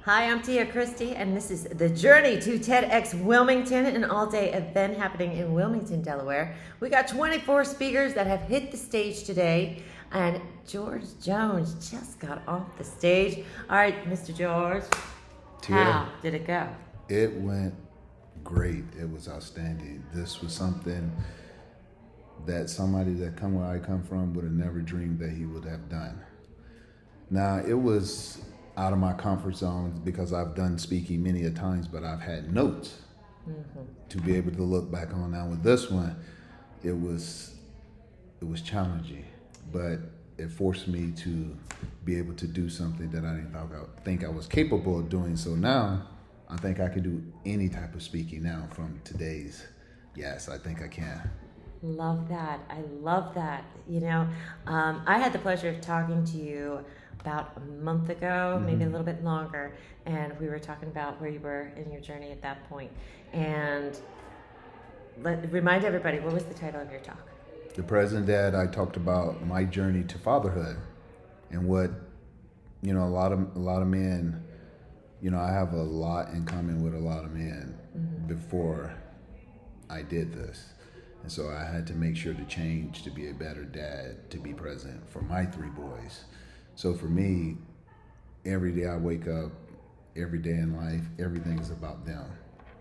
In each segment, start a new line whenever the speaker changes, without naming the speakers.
Hi, I'm Tia Cristy, and this is the Journey to TEDx Wilmington, an all-day event happening in Wilmington, Delaware. We got 24 speakers that have hit the stage today, and George Jones just got off the stage. All right, Mr. George,
Tia,
how did it go?
it went great. It was outstanding. This was something that somebody that come where I come from would have never dreamed that he would have done. Now, it was out of my comfort zone because I've done speaking many a times, but I've had notes to be able to look back on. Now with this one, it was challenging, but it forced me to be able to do something that I didn't think I was capable of doing. So now I think I can do any type of speaking now from today's. Yes, I think I can.
Love that. I love that. I had the pleasure of talking to you about a month ago, maybe a little bit longer, and we were talking about where you were in your journey at that point. And remind everybody, what was the title of your talk?
The present dad, I talked about my journey to fatherhood and what, a lot of men, I have a lot in common with a lot of men before I did this. And so I had to make sure to change to be a better dad, to be present for my three boys. So for me, every day I wake up, every day in life, everything is about them.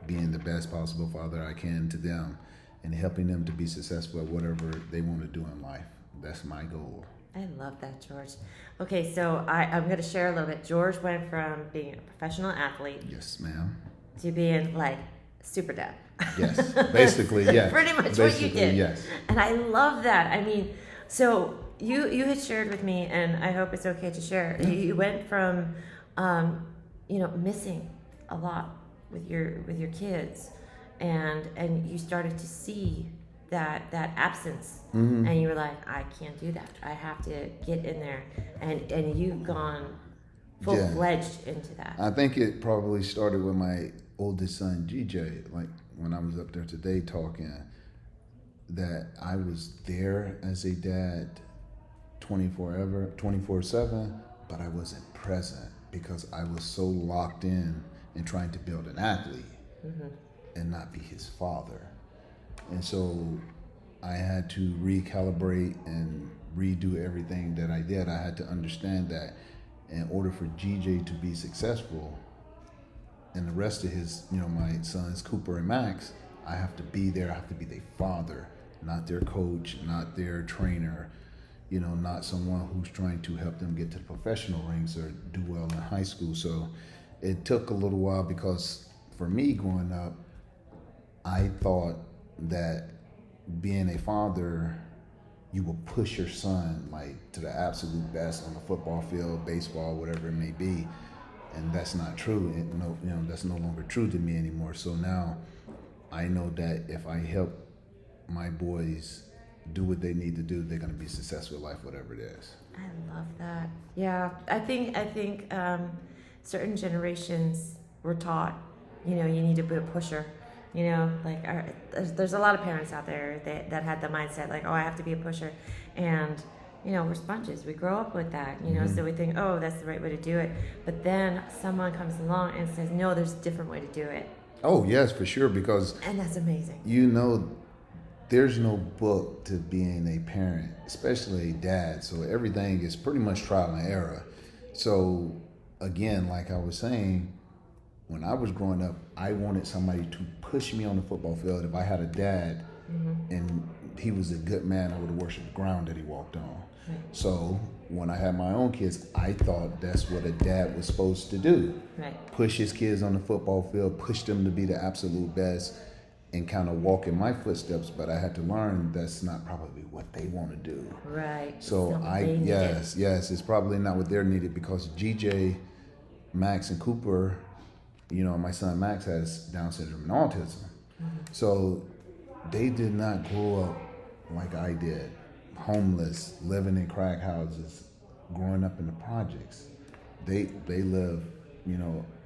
Being the best possible father I can to them and helping them to be successful at whatever they want to do in life. That's my goal.
I love that, George. Okay, so I'm going to share a little bit. George went from being a professional athlete.
Yes, ma'am.
To being like super dad.
Yes, basically, yes.
Pretty much
basically,
what you did.
Yes.
And I love that. I mean, so you had shared with me, and I hope it's okay to share. You went from, missing a lot with your kids, and you started to see that absence, and you were like, I can't do that. I have to get in there, and you've gone full-fledged into that.
I think it probably started with my oldest son, GJ, like when I was up there today talking, that I was there as a dad 24/7, but I wasn't present because I was so locked in trying to build an athlete and not be his father. And so I had to recalibrate and redo everything that I did. I had to understand that in order for GJ to be successful and the rest of his, my sons, Cooper and Max, I have to be there. I have to be their father, not their coach, not their trainer, not someone who's trying to help them get to the professional ranks or do well in high school. So it took a little while because for me growing up, I thought that being a father, you will push your son like to the absolute best on the football field, baseball, whatever it may be. And that's not true. That's no longer true to me anymore. So now I know that if I help my boys do what they need to do, they're going to be successful in life, whatever it is.
I love that. Yeah, I think certain generations were taught, you need to be a pusher. There's a lot of parents out there that had the mindset like, oh, I have to be a pusher, and we're sponges. We grow up with that, so we think, oh, that's the right way to do it. But then someone comes along and says, no, there's a different way to do it.
Oh, yes, for sure, and
that's amazing.
There's no book to being a parent, especially a dad. So everything is pretty much trial and error. So again, like I was saying, when I was growing up, I wanted somebody to push me on the football field. If I had a dad and he was a good man, I would have worshipped the ground that he walked on. Right. So when I had my own kids, I thought that's what a dad was supposed to do. Right. Push his kids on the football field, push them to be the absolute best, and kind of walk in my footsteps. But I had to learn that's not probably what they want to do.
Right.
So it's probably not what they're needed, because GJ, Max, and Cooper, my son Max has Down syndrome and autism. So they did not grow up like I did, homeless, living in crack houses, growing up in the projects. They live,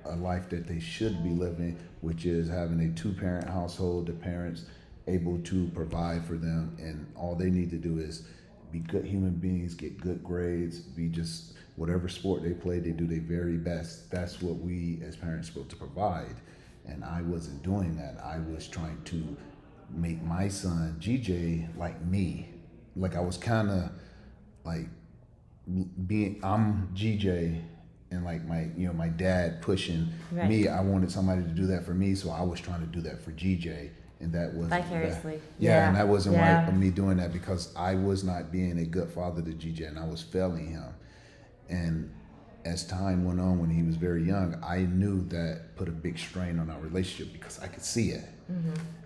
a life that they should be living, which is having a 2-parent household, the parents able to provide for them, and all they need to do is be good human beings, get good grades, be just whatever sport they play, they do their very best. That's what we as parents are supposed to provide. And I wasn't doing that. I was trying to make my son, GJ, like me. Like I was kind of like I'm GJ, and like my dad pushing me. I wanted somebody to do that for me, so I was trying to do that for GJ. And that was
vicariously.
And that wasn't right for me doing that, because I was not being a good father to GJ, and I was failing him. And as time went on, when he was very young, I knew that put a big strain on our relationship because I could see it.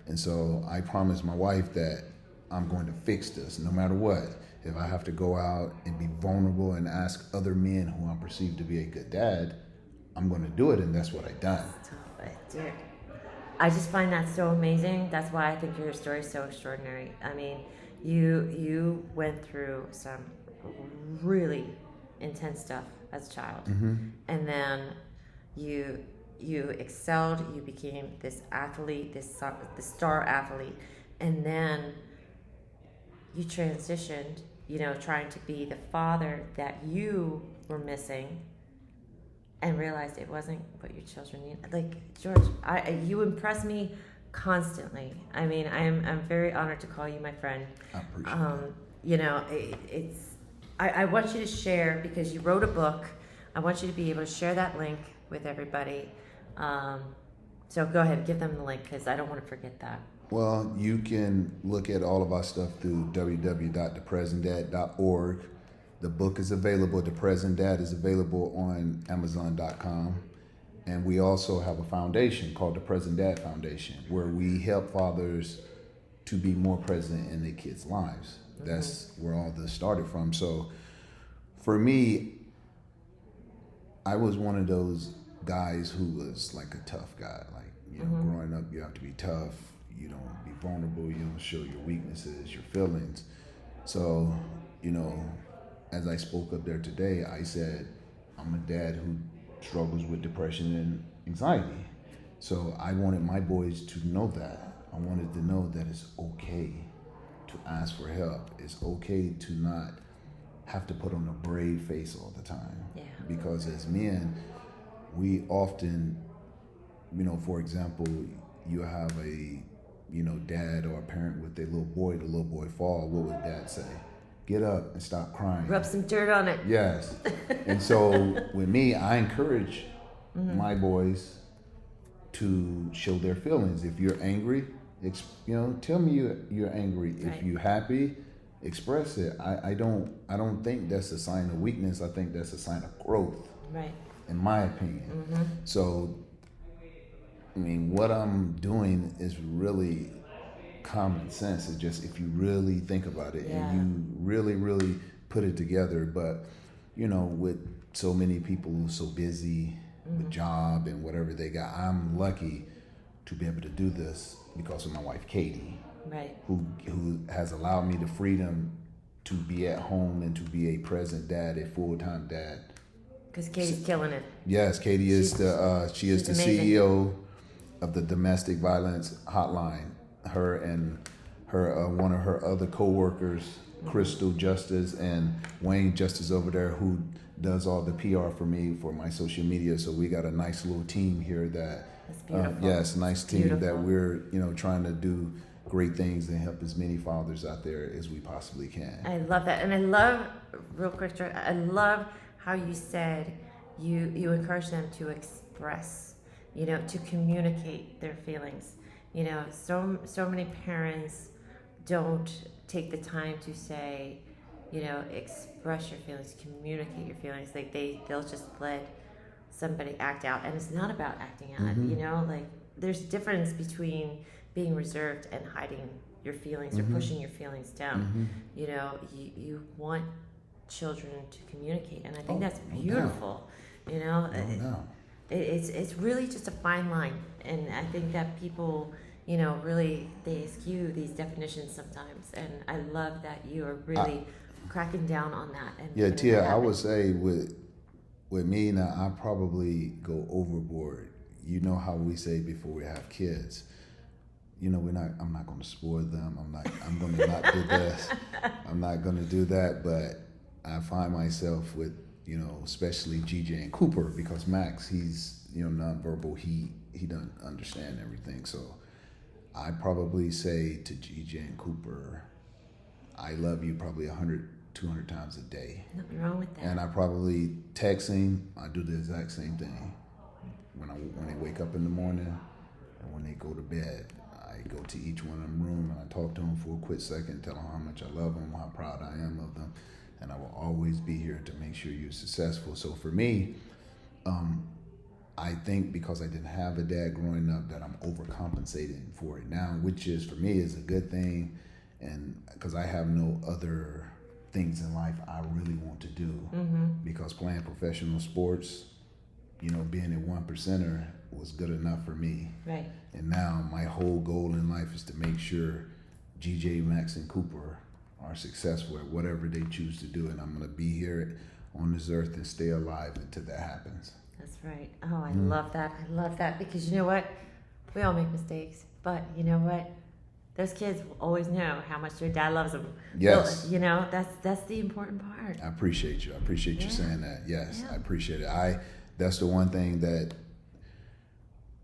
And so I promised my wife that I'm going to fix this no matter what. If I have to go out and be vulnerable and ask other men who I perceive to be a good dad, I'm going to do it, and that's what I done.
Dude, I just find that so amazing. That's why I think your story is so extraordinary. I mean, you went through some really intense stuff as a child, and then you excelled. You became this athlete, this star athlete, and then you transitioned. Trying to be the father that you were missing, and realized it wasn't what your children need. Like, George, you impress me constantly. I mean, I'm very honored to call you my friend.
I appreciate
it. I want you to share, because you wrote a book. I want you to be able to share that link with everybody. So go ahead, give them the link, because I don't want to forget that.
Well, you can look at all of our stuff through www.thepresenttdad.org. The book is available. The Present Dad is available on Amazon.com. And we also have a foundation called the Present Dad Foundation, where we help fathers to be more present in their kids' lives. That's where all this started from. So for me, I was one of those guys who was like a tough guy. Like, growing up, you have to be tough. You don't be vulnerable. You don't show your weaknesses, your feelings. So, as I spoke up there today, I said, I'm a dad who struggles with depression and anxiety. So I wanted my boys to know that. I wanted to know that it's okay to ask for help. It's okay to not have to put on a brave face all the time.
Yeah.
Because as men, we often, for example, you have a, dad or a parent with their little boy, the little boy fall, what would dad say? Get up and stop crying.
Rub some dirt on it.
Yes. And so with me, I encourage my boys to show their feelings. If you're angry, tell me you're angry.
Right.
If you're happy, express it. I don't think that's a sign of weakness. I think that's a sign of growth.
Right.
In my opinion. So, what I'm doing is really common sense. It's just, if you really think about it and you really, really put it together. But, with so many people so busy with job and whatever they got, I'm lucky to be able to do this because of my wife, Katie,
right,
who has allowed me the freedom to be at home and to be a present dad, a full-time dad.
Because Katie's killing it.
Yes, Katie is the
amazing.
CEO of the Domestic Violence Hotline. Her and her one of her other co-workers, Crystal Justice and Wayne Justice over there, who does all the PR for me for my social media. So we got a nice little team here that
That's beautiful.
yes, nice team
Beautiful.
that we're trying to do great things and help as many fathers out there as we possibly can.
I love that. And I love, real quick, George, I love how you said you encourage them to express, to communicate their feelings. So many parents don't take the time to say, express your feelings, communicate your feelings. Like they'll just let somebody act out, and it's not about acting out. Like there's a difference between being reserved and hiding your feelings or pushing your feelings down. You want children to communicate, and I think that's beautiful. It's really just a fine line, and I think that people really they skew these definitions sometimes, and I love that you are really cracking down on that. And
Tia, I would say with me now, I probably go overboard. You know how we say before we have kids, I'm not going to spoil them. I'm going to not do this. I'm not going to do that. But I find myself with, especially GJ and Cooper, because Max, he's, nonverbal. He doesn't understand everything. So I probably say to GJ and Cooper, I love you probably 100, 200 times a day.
Nothing wrong with that.
And I probably texting, I do the exact same thing. When they wake up in the morning and when they go to bed, I go to each one of them room and I talk to them for a quick second, tell them how much I love them, how proud I am of them, and I will always be here to make sure you're successful. So for me, I think because I didn't have a dad growing up that I'm overcompensating for it now, which is for me is a good thing, and because I have no other things in life I really want to do, because playing professional sports, being a 1%er was good enough for me.
Right.
And now my whole goal in life is to make sure GJ, Max, and Cooper are successful at whatever they choose to do, and I'm going to be here on this earth and stay alive until that happens.
That's right. Oh, I love that. I love that, because you know what? We all make mistakes, but you know what? Those kids will always know how much their dad loves them.
Yes.
So, that's the important part.
I appreciate you. I appreciate you saying that. Yes, I appreciate it. That's the one thing that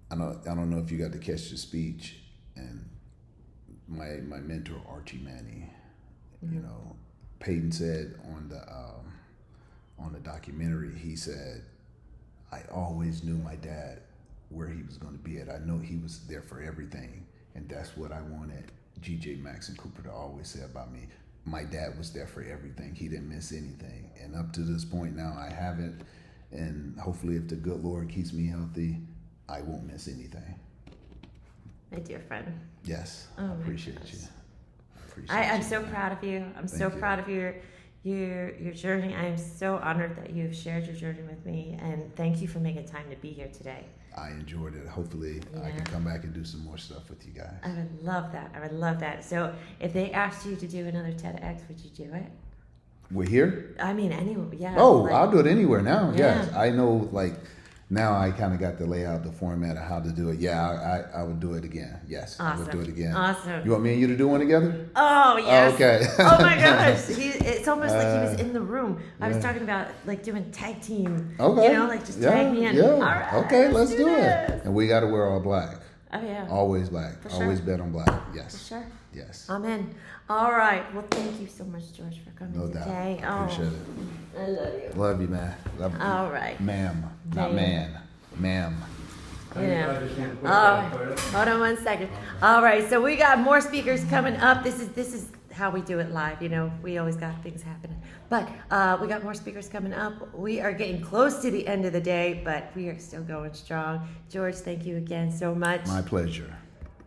I don't know if you got to catch the speech, and my mentor Archie Manning, Peyton said on the documentary, he said, I always knew my dad where he was going to be at. I know he was there for everything, and that's what I wanted GJ, Max, and Cooper to always say about me. My dad was there for everything. He didn't miss anything, and up to this point now, I haven't. And hopefully, if the good Lord keeps me healthy, I won't miss anything.
My dear friend.
Yes,
Oh,
I appreciate
gosh.
you.
I'm so proud of you. I'm so
you.
proud of your journey. I am so honored that you've shared your journey with me, and thank you for making time to be here today.
I enjoyed it. Hopefully, I can come back and do some more stuff with you guys.
I would love that. I would love that. So, if they asked you to do another TEDx, would you do it?
We're here?
I mean, anywhere. Yeah.
Oh, I'll do it anywhere now.
Yeah.
Yes, I know. Now I kind of got the layout, the format of how to do it. Yeah, I would do it again. Yes,
Awesome.
I would do it again.
Awesome.
You want me and you to do one together?
Oh, yes.
Oh, okay.
Oh, my gosh. It's almost like he was in the room. I was talking about, doing tag team.
Okay.
Just tag me in.
Yeah.
All right,
Okay, let's do
this.
it. And we got to wear all black.
Oh, yeah.
Always black.
For sure.
Always bet on black. Yes.
For sure.
Yes.
I'm in. All right. Well, thank you so much, George, for coming
No
today.
doubt. Appreciate it.
I love you.
Love you, man. Love you.
All right.
Ma'am. Not man. Ma'am.
Hold on 1 second. All right, so we got more speakers coming up. This is how we do it live. We always got things happening, but we got more speakers coming up. We are getting close to the end of the day, but we are still going strong. George, thank you again so much.
My pleasure.